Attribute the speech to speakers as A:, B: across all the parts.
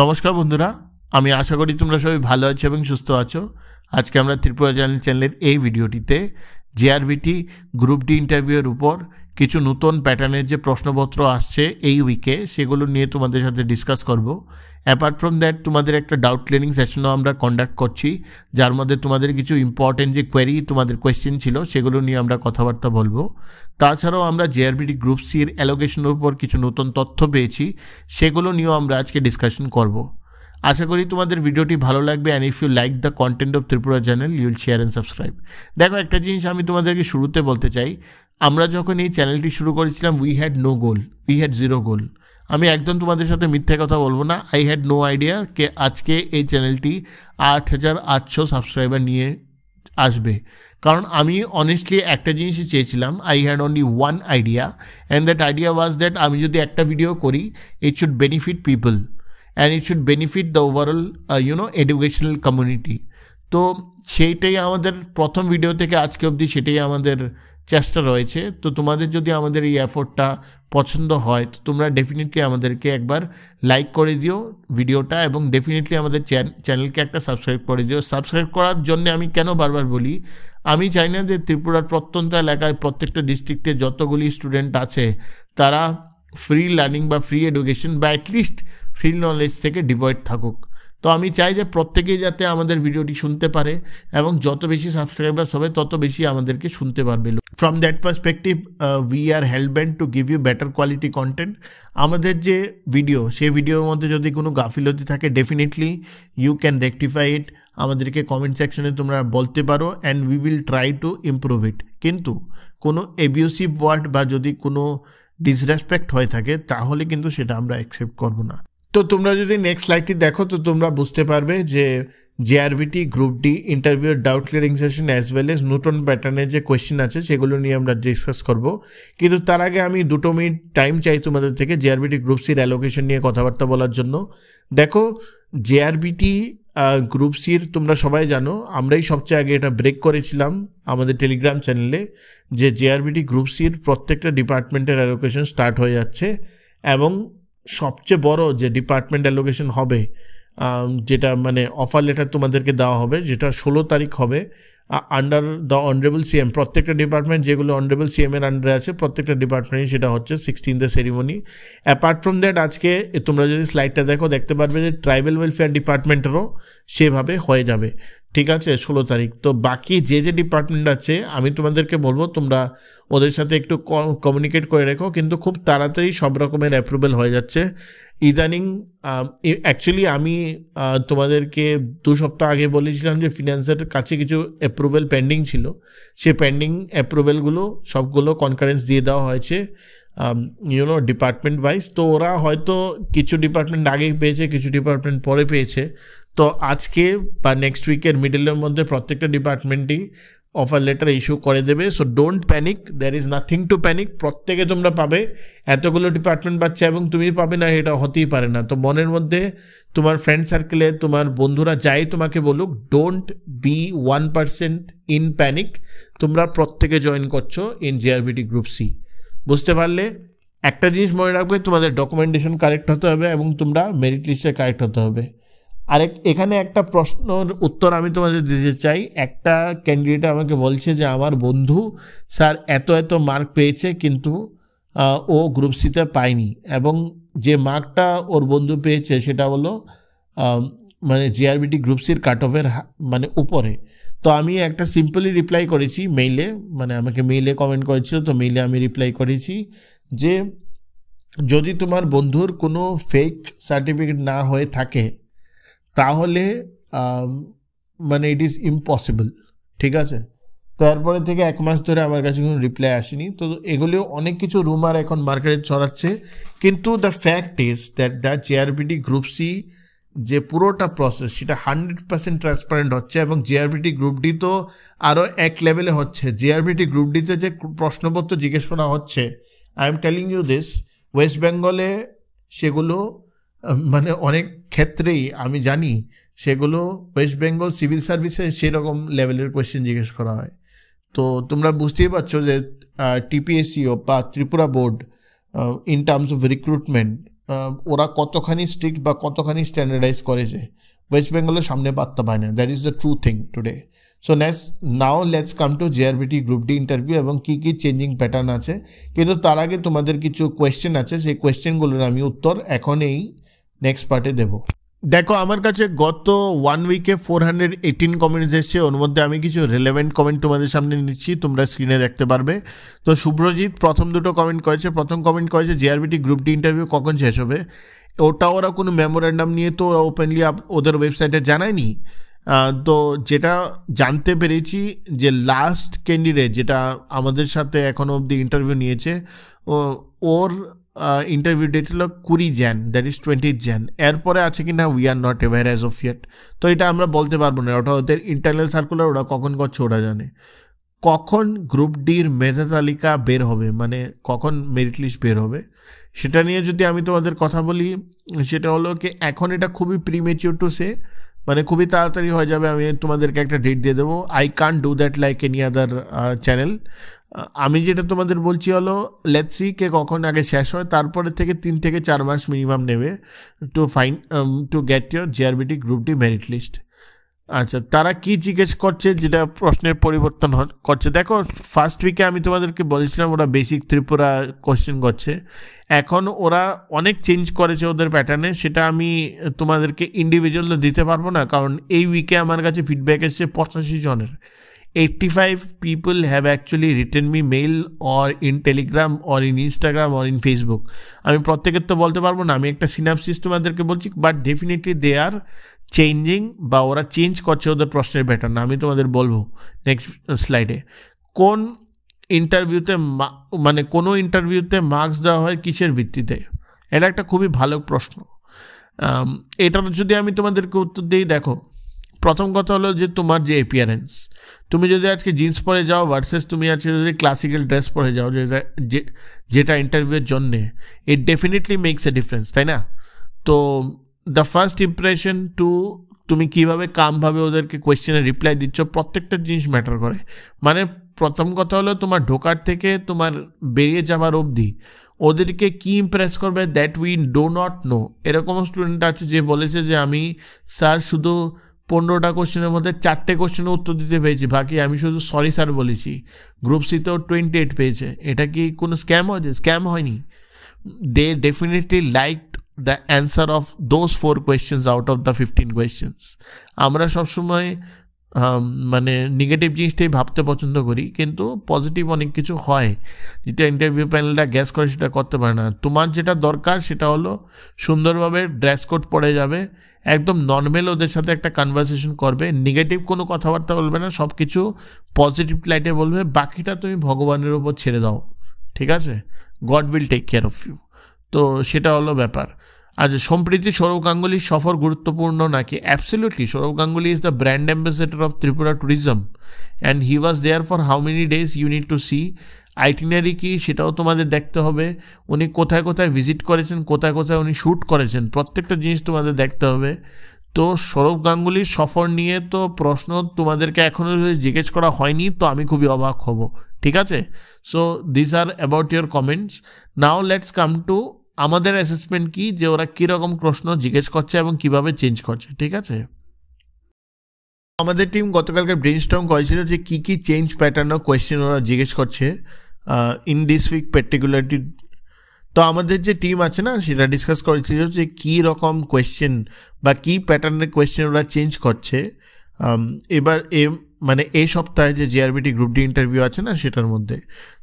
A: নমস্কার বন্ধুরা, আমি আশা করি তোমরা সবাই ভালো আছো এবং সুস্থ আছো। আজকে আমরা ত্রিপুরা চ্যানেলের এই ভিডিওটিতে জেআরবিটি গ্রুপ ডি ইন্টারভিউয়ের উপর কিছু নতুন প্যাটার্নের যে প্রশ্নপত্র আসছে এই উইকে সেগুলো নিয়ে তোমাদের সাথে ডিসকাস করব। অ্যাপার্ট ফ্রম দ্যাট তোমাদের একটা ডাউট ক্লিয়ারিং সেশনও আমরা কন্ডাক্ট করছি, যার মধ্যে তোমাদের কিছু ইম্পর্টেন্ট যে কোয়েরি তোমাদের কোয়েশ্চেন ছিল সেগুলো নিয়ে আমরা কথাবার্তা বলবো। তাছাড়াও আমরা জেআরবিটি গ্রুপ সির অ্যালোকেশনের উপর কিছু নতুন তথ্য পেয়েছি, সেগুলো নিয়েও আমরা আজকে ডিসকাশন করব। আশা করি তোমাদের ভিডিওটি ভালো লাগবে। And if you like the content of Tripura channel you will share and subscribe. দেখো, একটা জিনিস আমি তোমাদেরকে শুরুতে বলতে চাই, আমরা যখন এই চ্যানেলটি শুরু করেছিলাম we had no goal, we had zero goal. আমি একদম তোমাদের সাথে মিথ্যে কথা বলবো না। আই হ্যাড নো আইডিয়া কে আজকে এই চ্যানেলটি 8,800 সাবস্ক্রাইবার নিয়ে আসবে, কারণ আমি অনেস্টলি একটা জিনিসই চেয়েছিলাম। I had only one idea, and that idea was that আমি যদি একটা ভিডিও করি it should benefit people and it should benefit the overall educational community. তো সেইটাই আমাদের প্রথম ভিডিও থেকে আজকে অবধি সেটাই আমাদের চেষ্টা রয়েছে। তো তোমাদের যদি আমাদের এই এফোর্টটা পছন্দ হয় তো তোমরা ডেফিনেটলি আমাদেরকে একবার লাইক করে দিও ভিডিওটা, এবং ডেফিনেটলি আমাদের চ্যানেলকে একটা সাবস্ক্রাইব করে দিও। সাবস্ক্রাইব করার জন্য আমি কেন বারবার বলি, আমি চাই না যে ত্রিপুরার প্রত্যন্ত এলাকায় প্রত্যেকটা ডিস্ট্রিক্টে যতগুলি স্টুডেন্ট আছে তারা ফ্রি লার্নিং বা ফ্রি এডুকেশন বা অ্যাটলিস্ট ফ্রি নলেজ থেকে ডিভয়েড থাকুক। তো আমি চাই যে প্রত্যেকেই যাতে আমাদের ভিডিওটি শুনতে পারে, এবং যত বেশি সাবস্ক্রাইবার্স হবে তত বেশি আমাদেরকে শুনতে পারবে। From that perspective we are hellbent to give you better quality content. আমাদের যে ভিডিও, সেই ভিডিওর মধ্যে যদি কোনো গাফিলতি থাকে definitely you can rectify it. আমাদেরকে কমেন্ট সেকশনে তোমরা বলতে পারো, and we will try to improve it. কিন্তু কোনো অ্যাবিউসিভ ওয়ার্ড বা যদি কোনো ডিসরেসপেক্ট হয়ে থাকে তাহলে কিন্তু সেটা আমরা অ্যাকসেপ্ট করব না। তো তোমরা যদি নেক্সট স্লাইডটি দেখো তো তোমরা বুঝতে পারবে যে জেআরবিটি গ্রুপ ডি ইন্টারভিউর doubt clearing session as well as নতুন প্যাটার্নের যে কোয়েশ্চেন আছে সেগুলো নিয়ে আমরা ডিসকাস করব। কিন্তু তার আগে আমি 2 মিনিট টাইম চাই তোমাদের থেকে জেআরবিটি গ্রুপ সির অ্যালোকেশন নিয়ে কথাবার্তা বলার জন্য। দেখো, জেআরবিটি গ্রুপ সির তোমরা সবাই জানো, আমরাই সবচেয়ে আগে এটা ব্রেক করেছিলাম আমাদের টেলিগ্রাম চ্যানেলে, যে জেআরবিটি গ্রুপ সির প্রত্যেকটা ডিপার্টমেন্টের অ্যালোকেশন স্টার্ট হয়ে যাচ্ছে, এবং সবচেয়ে বড় যে ডিপার্টমেন্ট অ্যালোকেশন হবে, যেটা মানে অফার লেটার তোমাদেরকে দেওয়া হবে, যেটা 16 তারিখ হবে আন্ডার দ্য অনারেবল সিএম। প্রত্যেকটা ডিপার্টমেন্ট যেগুলো অনারেবল সিএমের আন্ডারে আছে প্রত্যেকটা ডিপার্টমেন্টই সেটা হচ্ছে 16th ceremony. Apart from that আজকে তোমরা যদি স্লাইডটা দেখো দেখতে পারবে যে ট্রাইবাল ওয়েলফেয়ার ডিপার্টমেন্টেরও সেভাবে হয়ে যাবে, ঠিক আছে, 16 তারিখ। তো বাকি যে ডিপার্টমেন্ট আছে আমি তোমাদেরকে বলবো তোমরা ওদের সাথে একটু কমিউনিকেট করে রেখো, কিন্তু খুব তাড়াতাড়ি সব রকমের অ্যাপ্রুভেল হয়ে যাচ্ছে ইদানিং। অ্যাকচুয়ালি আমি তোমাদেরকে 2 সপ্তাহ আগে বলেছিলাম যে ফিনান্সের কাছে কিছু অ্যাপ্রুভেল পেন্ডিং ছিল, সে পেন্ডিং অ্যাপ্রুভেলগুলো সবগুলো কনকারেন্স দিয়ে দেওয়া হয়েছে ডিপার্টমেন্ট ওয়াইজ। তো ওরা হয়তো কিছু ডিপার্টমেন্ট আগে পেয়েছে, কিছু ডিপার্টমেন্ট পরে পেয়েছে। তো আজকে বা নেক্সট উইকের মিডলের মধ্যে প্রত্যেকটা ডিপার্টমেন্টই অফার লেটার ইস্যু করে দেবে। So don't panic, there is nothing to panic. প্রত্যেকে তোমরা পাবে, এতগুলো ডিপার্টমেন্ট পাচ্ছে এবং তুমি পাবে না এটা হতেই পারে না। তো মনের মধ্যে তোমার ফ্রেন্ড সার্কেলে তোমার বন্ধুরা যাই তোমাকে বলুক, ডোন্ট বি 1% ইন প্যানিক। তোমরা প্রত্যেকে জয়েন করছো ইন জেআরবিটি গ্রুপ সি। বুঝতে পারলে? একটা জিনিস মনে রাখবে, তোমাদের ডকুমেন্টেশন কারেক্ট হতে হবে এবং তোমরা মেরিট লিস্টে কারেক্ট হতে হবে। এখানে একটা প্রশ্নের উত্তর আমি তোমাদের দিতে চাই। একটা ক্যান্ডিডেট আমাকে বলছে যে আমার বন্ধু স্যার এত মার্ক পেয়েছে কিন্তু ও গ্রুপ সিতে পায়নি, এবং যে মার্কটা ওর বন্ধু পেয়েছে সেটা হলো মানে জেআরবিটি গ্রুপ সির কাট অফের মানে উপরে। তো আমি একটা সিম্পলি রিপ্লাই করেছি মেইলে, মানে আমাকে মেইলে কমেন্ট করেছিল, তো মেইলে আমি রিপ্লাই করেছি যে যদি তোমার বন্ধুর কোনো ফেক সার্টিফিকেট না হয়ে থাকে তাহলে মানে ইট ইজ ইম্পসিবল, ঠিক আছে। তো এরপরে থেকে 1 মাস ধরে আমার কাছে কোনো রিপ্লাই আসেনি। তো এগুলিও অনেক কিছু রুমার এখন মার্কেটে ছড়াচ্ছে, কিন্তু the fact is that the JRBT group C যে পুরোটা প্রসেস সেটা 100% ট্রান্সপারেন্ট হচ্ছে, এবং জেআরবিটি গ্রুপ ডি তো আরও এক লেভেলে হচ্ছে। জেআরবিটি গ্রুপ ডিতে যে প্রশ্নপত্র জিজ্ঞেস করা হচ্ছে, I am telling you this, west বেঙ্গলে সেগুলো মানে অনেক ক্ষেত্রেই আমি জানি সেগুলো ওয়েস্ট বেঙ্গল সিভিল সার্ভিসে সেরকম লেভেলের কোয়েশ্চেন জিজ্ঞেস করা হয়। তো তোমরা বুঝতেই পারছো যে টিপিএসসিও বা Tripura board in terms of recruitment ওরা কতখানি স্ট্রিক্ট বা কতখানি স্ট্যান্ডার্ডাইজ করেছে, ওয়েস্ট বেঙ্গলের সামনে পাত্তা পায় না। That is the true thing today. So now let's come to JRBT group D interview এবং কী কী চেঞ্জিং প্যাটার্ন আছে। কিন্তু তার আগে তোমাদের কিছু কোয়েশ্চেন আছে, সেই কোয়েশ্চেনগুলোর আমি উত্তর এখন এই নেক্সট পার্টে দেবো। দেখো, আমার কাছে গত 1 উইকে 418 কমেন্টস এসছে। ওর মধ্যে আমি কিছু রিলেভেন্ট কমেন্ট তোমাদের সামনে নিচ্ছি, তোমরা স্ক্রিনে দেখতে পারবে। তো শুভ্রজিৎ প্রথম দুটো কমেন্ট করেছে। প্রথম কমেন্ট করেছে জেআরবিটি গ্রুপ ডি ইন্টারভিউ কখন শেষ হবে। ওটা ওরা কোনো মেমোরেন্ডাম নিয়ে তো ওরা ওপেনলি ওদের ওয়েবসাইটে জানায়নি। তো যেটা জানতে পেরেছি যে লাস্ট ক্যান্ডিডেট যেটা আমাদের সাথে এখনও অবধি ইন্টারভিউ নিয়েছে, ওর ইন্টারভিউ ডেট হলো 20 jan, দ্যাট ইজ 20 jan। এরপরে আছে কি না we are not aware as of yet. তো এটা আমরা বলতে পারবো না, ওটা ওদের ইন্টারনাল সার্কুলার, ওরা কখন করছে ওরা জানে। কখন গ্রুপ ডির মেধা তালিকা বের হবে, মানে কখন মেরিট লিস্ট বের হবে, সেটা নিয়ে যদি আমি তোমাদের কথা বলি, সেটা হলো কি এখন এটা খুবই প্রিমেচিওর টু সে, মানে খুবই তাড়াতাড়ি হয়ে যাবে। আমি তোমাদেরকে একটা ডেট দিয়ে দেবো। I can't do that like any other channel. আমি যেটা তোমাদের বলছি হলো লেটস সি কে কখন আগে শেষ হয়, তারপরে থেকে 3 থেকে 4 মাস মিনিমাম নেবে to get your JRBT group D merit list. আচ্ছা, তারা কি জিজ্ঞেস করছে যেটা প্রশ্নের পরিবর্তন করছে। দেখো, ফার্স্ট উইকে আমি তোমাদেরকে বলেছিলাম ওরা বেসিক ত্রিপুরা কোশ্চেন করছে। এখন ওরা অনেক চেঞ্জ করেছে ওদের প্যাটার্নে, সেটা আমি তোমাদেরকে ইন্ডিভিজুয়াল দিতে পারবো না, কারণ এই উইকে আমার কাছে ফিডব্যাক এসছে 85 জনের। 85 people have actually written me mail or in Telegram or in Instagram or in Facebook. আমি প্রত্যেকের তো বলতে পারবো না, আমি একটা সিনাপসিস তোমাদেরকে বলছি, but definitely they are changing, বা ওরা চেঞ্জ করছে ওদের প্রশ্নের প্যাটার্ন। আমি তোমাদের বলবো নেক্সট স্লাইডে কোন ইন্টারভিউতে, মানে কোনো ইন্টারভিউতে মার্কস দেওয়া হয় কিসের ভিত্তিতে। এটা একটা খুবই ভালো প্রশ্ন। এটার যদি আমি তোমাদেরকে উত্তর দিই, দেখো, প্রথম কথা হলো যে তোমার যে অ্যাপিয়ারেন্স, তুমি যদি আজকে জিন্স পরে যাও ভার্সেস তুমি আজকে যদি ক্লাসিক্যাল ড্রেস পরে যাও যেটা ইন্টারভিউয়ের জন্যে, it definitely makes a difference, তাই না? তো দ্য ফার্স্ট ইমপ্রেশন টু তুমি কীভাবে কামভাবে ওদেরকে কোয়েশ্চেনে রিপ্লাই দিচ্ছ, প্রত্যেকটা জিনিস ম্যাটার করে। মানে প্রথম কথা হলো তোমার ঢোকার থেকে তোমার বেরিয়ে যাবার অবধি ওদেরকে কী ইমপ্রেস করবে that we do not know. এরকমও স্টুডেন্ট আছে যে বলেছে যে আমি স্যার শুধু 15টা কোশ্চেনের মধ্যে 4টে কোশ্চেনের উত্তর দিতে পেরেছি, বাকি আমি শুধু সরি স্যার বলেছি। গ্রুপ সিতেও 28 পেয়েছে। এটা কি কোনো স্ক্যাম হয়েছে? স্ক্যাম হয়নি। They definitely liked the answer of those 4 questions out of the 15 questions. আমরা সবসময় মানে নেগেটিভ জিনিসটাই ভাবতে পছন্দ করি, কিন্তু পজিটিভ অনেক কিছু হয় যেটা ইন্টারভিউ প্যানেলটা গ্যাস করে সেটা করতে পারে না। তোমার যেটা দরকার সেটা হলো সুন্দরভাবে ড্রেস কোড পরে যাবে, একদম নর্মাল ওদের সাথে একটা কনভারসেশন করবে, নেগেটিভ কোনো কথাবার্তা বলবে না, সব কিছু পজিটিভ লাইটে বলবে, বাকিটা তুমি ভগবানের উপর ছেড়ে দাও, ঠিক আছে? God will take care of you. তো সেটা হলো ব্যাপার। আচ্ছা, সম্প্রীতি সৌরভ গাঙ্গুলির সফর গুরুত্বপূর্ণ নাকি? Absolutely. Sourav Ganguly is the brand ambassador of Tripura tourism and he was there for how many days you need to see. Itinerary কি সেটাও তোমাদের দেখতে হবে, উনি কোথায় কোথায় ভিজিট করেছেন, কোথায় কোথায় উনি শ্যুট করেছেন, প্রত্যেকটা জিনিস তোমাদের দেখতে হবে। তো সৌরভ গাঙ্গুলির সফর নিয়ে তো প্রশ্ন তোমাদেরকে এখনও যদি জিজ্ঞেস করা হয়নি তো আমি খুবই অবাক হব, ঠিক আছে? So this are about your comments. Now let's come to আমাদের অ্যাসেসমেন্ট কি, যে ওরা কীরকম প্রশ্ন জিজ্ঞেস করছে এবং কিভাবে চেঞ্জ করছে, ঠিক আছে? আমাদের টিম গতকালকে ব্রেইনস্টর্ম করেছিল যে কী কী চেঞ্জ প্যাটার্ন ও কোয়েশ্চেন ওরা জিজ্ঞেস করছে ইন দিস উইক পার্টিকুলারলি। তো আমাদের যে টিম আছে না, সেটা ডিসকাস করেছিল যে কী রকম কোয়েশ্চেন বা কী প্যাটার্নের কোয়েশ্চেন ওরা চেঞ্জ করছে এবার মানে এই সপ্তাহে যে জেআরবিটি গ্রুপ ডি ইন্টারভিউ আছে না সেটার মধ্যে।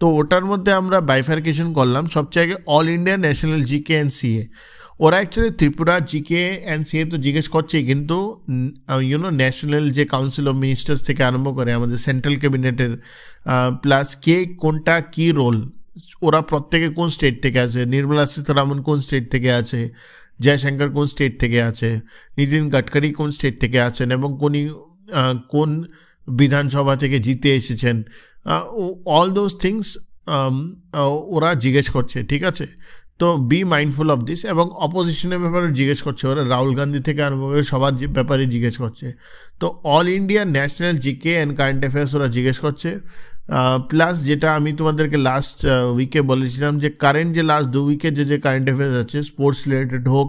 A: তো ওটার মধ্যে আমরা বাইফার্কেশন করলাম। সবচেয়ে আগে all India national GK and CA. ওরা actually Tripura GK and CA তো জিজ্ঞেস করছেই, কিন্তু ন্যাশনাল যে কাউন্সিল অফ মিনিস্টার্স থেকে আরম্ভ করে আমাদের সেন্ট্রাল ক্যাবিনেটের প্লাস কে কোনটা কী রোল, ওরা প্রত্যেকে কোন স্টেট থেকে আছে, নির্মলা সীতারামন কোন স্টেট থেকে আছে, জয়শঙ্কর কোন স্টেট থেকে আছে, নীতিন গডকরি কোন স্টেট থেকে আছেন এবং কোন বিধানসভা থেকে জিতে এসেছেন, অল দোজ থিংস ওরা জিজ্ঞেস করছে, ঠিক আছে? তো বি মাইন্ডফুল অফ দিস। এবং অপোজিশনের ব্যাপারে জিজ্ঞেস করছে ওরা, রাহুল গান্ধী থেকে আরম্ভ করে সবার ব্যাপারে জিজ্ঞেস করছে। তো all India national GK and current affairs ওরা জিজ্ঞেস করছে। প্লাস যেটা আমি তোমাদেরকে লাস্ট উইকে বলেছিলাম যে কারেন্ট যে লাস্ট 2 উইকের যে কারেন্ট অ্যাফেয়ার্স আছে, স্পোর্টস রিলেটেড হোক,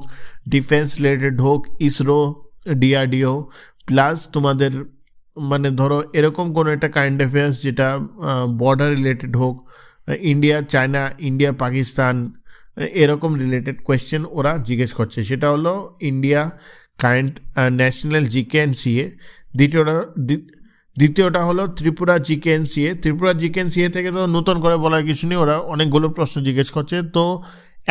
A: ডিফেন্স রিলেটেড হোক, ইসরো, ডিআরডিও, প্লাস তোমাদের মানে ধরো এরকম কোনো একটা কারেন্ট অ্যাফেয়ার্স যেটা বর্ডার রিলেটেড হোক, ইন্ডিয়া চায়না, ইন্ডিয়া পাকিস্তান, এরকম রিলেটেড কোয়েশ্চেন ওরা জিজ্ঞেস করছে। সেটা হলো India current national GK and CA. দ্বিতীয়টা হলো Tripura GK and CA. Tripura GK and CA থেকে তো নতুন করে বলার কিছু নেই, ওরা অনেকগুলো প্রশ্ন জিজ্ঞেস করছে। তো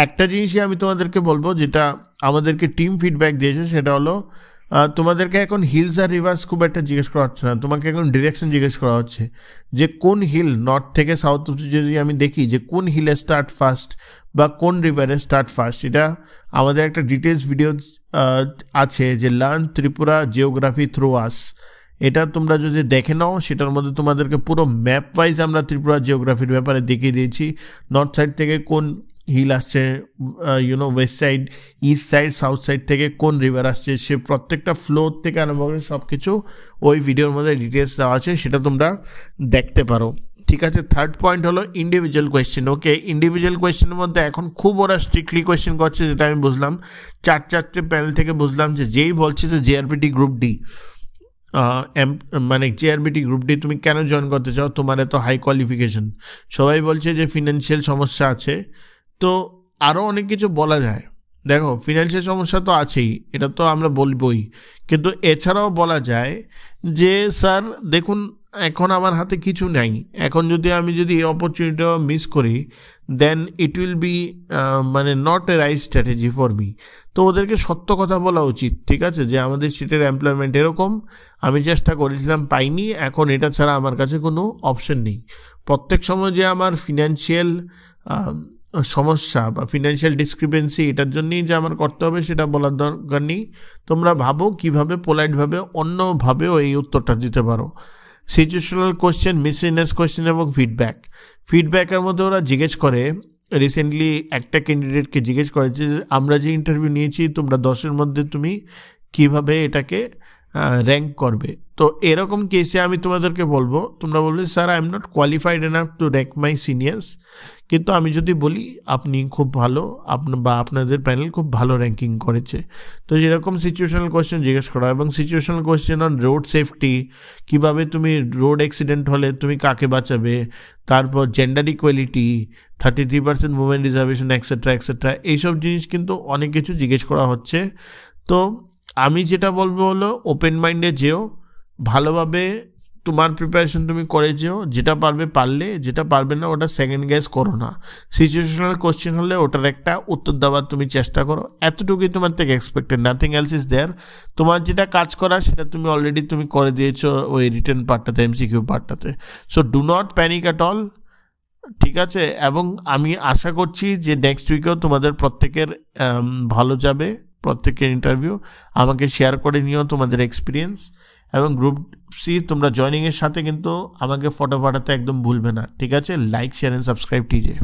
A: একটা জিনিসই আমি তোমাদেরকে বলবো, যেটা আমাদেরকে টিম ফিডব্যাক দিয়েছে, সেটা হলো তোমাদেরকে এখন হিলস আর রিভার্স খুব একটা জিজ্ঞেস করা হচ্ছে না, তোমাকে এখন ডিরেকশন জিজ্ঞেস করা হচ্ছে যে কোন হিল, নর্থ থেকে সাউথ যদি আমি দেখি যে কোন হিলে স্টার্ট ফার্স্ট বা কোন রিভারে স্টার্ট ফার্স্ট, এটা আমাদের একটা ডিটেলস ভিডিও আছে যে লার্ন ত্রিপুরা জিওগ্রাফি থ্রু আস। এটা তোমরা যদি দেখে নাও, সেটার মধ্যে তোমাদেরকে পুরো ম্যাপ ওয়াইজ আমরা ত্রিপুরা জিওগ্রাফির ব্যাপারে দেখিয়ে দিয়েছি। নর্থ সাইড থেকে কোন হিল আসছে, West side, east side, south side থেকে কোন রিভার আসছে, সে প্রত্যেকটা ফ্লোর থেকে আরম্ভ করে সব কিছু ওই ভিডিওর মধ্যে ডিটেলস দেওয়া আছে, সেটা তোমরা দেখতে পারো। ঠিক আছে, থার্ড পয়েন্ট হলো ইন্ডিভিজুয়াল কোয়েশ্চেন। ওকে, ইন্ডিভিজুয়াল কোয়েশ্চেনের মধ্যে এখন খুব ওরা স্ট্রিক্টলি কোয়েশ্চেন করছে, যেটা আমি বুঝলাম 4 প্যানেল থেকে বুঝলাম যে যেই বলছে যে জেআরবিটি গ্রুপ ডি, মানে জেআরবিটি গ্রুপ ডি তুমি কেন জয়েন করতে চাও, তোমার এত হাই কোয়ালিফিকেশন। সবাই বলছে যে ফিনান্সিয়াল সমস্যা আছে, তো আরও অনেক কিছু বলা যায়। দেখো, ফিনান্সিয়াল সমস্যা তো আছেই, এটা তো আমরা বলবই, কিন্তু এছাড়াও বলা যায় যে স্যার দেখুন এখন আমার হাতে কিছু নাই, এখন আমি যদি এই অপরচুনিটিটা মিস করি, দেন ইট উইল বি মানে not a right strategy for me. তো ওদেরকে সত্য কথা বলা উচিত, ঠিক আছে, যে আমাদের সিটের এমপ্লয়মেন্ট এরকম, আমি চেষ্টা করেছিলাম পাইনি, এখন এটা ছাড়া আমার কাছে কোনো অপশন নেই। প্রত্যেক সময় যে আমার ফিনান্সিয়াল সমস্যা বা ফিনান্সিয়াল ডিসক্রিপেন্সি, এটার জন্যই যে আমার করতে হবে সেটা বলার দরকার নেই। তোমরা ভাবো কীভাবে পোলাইটভাবে অন্যভাবেও এই উত্তরটা দিতে পারো। সিচুয়েশনাল কোয়েশ্চেন, মিসলিনিয়াস কোয়েশ্চেন এবং ফিডব্যাকের মধ্যে ওরা জিজ্ঞেস করে, রিসেন্টলি একটা ক্যান্ডিডেটকে জিজ্ঞেস করেছে যে আমরা যে ইন্টারভিউ নিয়েছি তোমরা 10-এর মধ্যে তুমি কিভাবে এটাকে র্যাঙ্ক করবে। তো এরকম কেসে আমি তোমাদেরকে বলবো, তোমরা বলবে sir I am not qualified enough to rank my seniors, কিন্তু আমি যদি বলি আপনি খুব ভালো, বা আপনাদের প্যানেল খুব ভালো র্যাঙ্কিং করেছে। তো যেরকম সিচুয়েশনাল কোয়েশ্চেন জিজ্ঞেস করা, এবং situational question on road safety, কীভাবে তুমি রোড অ্যাক্সিডেন্ট হলে তুমি কাকে বাঁচাবে, তারপর gender equality, 33% women reservation, etcetera etcetera, এইসব জিনিস কিন্তু অনেক কিছু জিজ্ঞেস করা হচ্ছে। তো আমি যেটা বলবো হলো ওপেন মাইন্ডে যেও, ভালোভাবে তোমার প্রিপারেশন তুমি করে যেও, যেটা পারলে, যেটা পারবে না ওটা সেকেন্ড গেস করো না। সিচুয়েশনাল কোশ্চেন হলে ওটার একটা উত্তর দেওয়ার তুমি চেষ্টা করো, এতটুকুই তোমার থেকে expected, nothing else is there. তোমার যেটা কাজ করার সেটা তুমি অলরেডি তুমি করে দিয়েছো ওই রিটেন পার্টটাতে, এমসিকিউ পার্টটাতে। So do not panic at all, ঠিক আছে। এবং আমি আশা করছি যে নেক্সট উইকেও তোমাদের প্রত্যেকের ভালো যাবে, প্রত্যেকের ইন্টারভিউ। আমাকে শেয়ার করে নিও তোমাদের এক্সপিরিয়েন্স, এবং গ্রুপ সি তোমরা জয়নিংয়ের সাথে কিন্তু আমাকে ফটো পাঠাতে একদম ভুলবে না, ঠিক আছে। Like, share and subscribe TJ.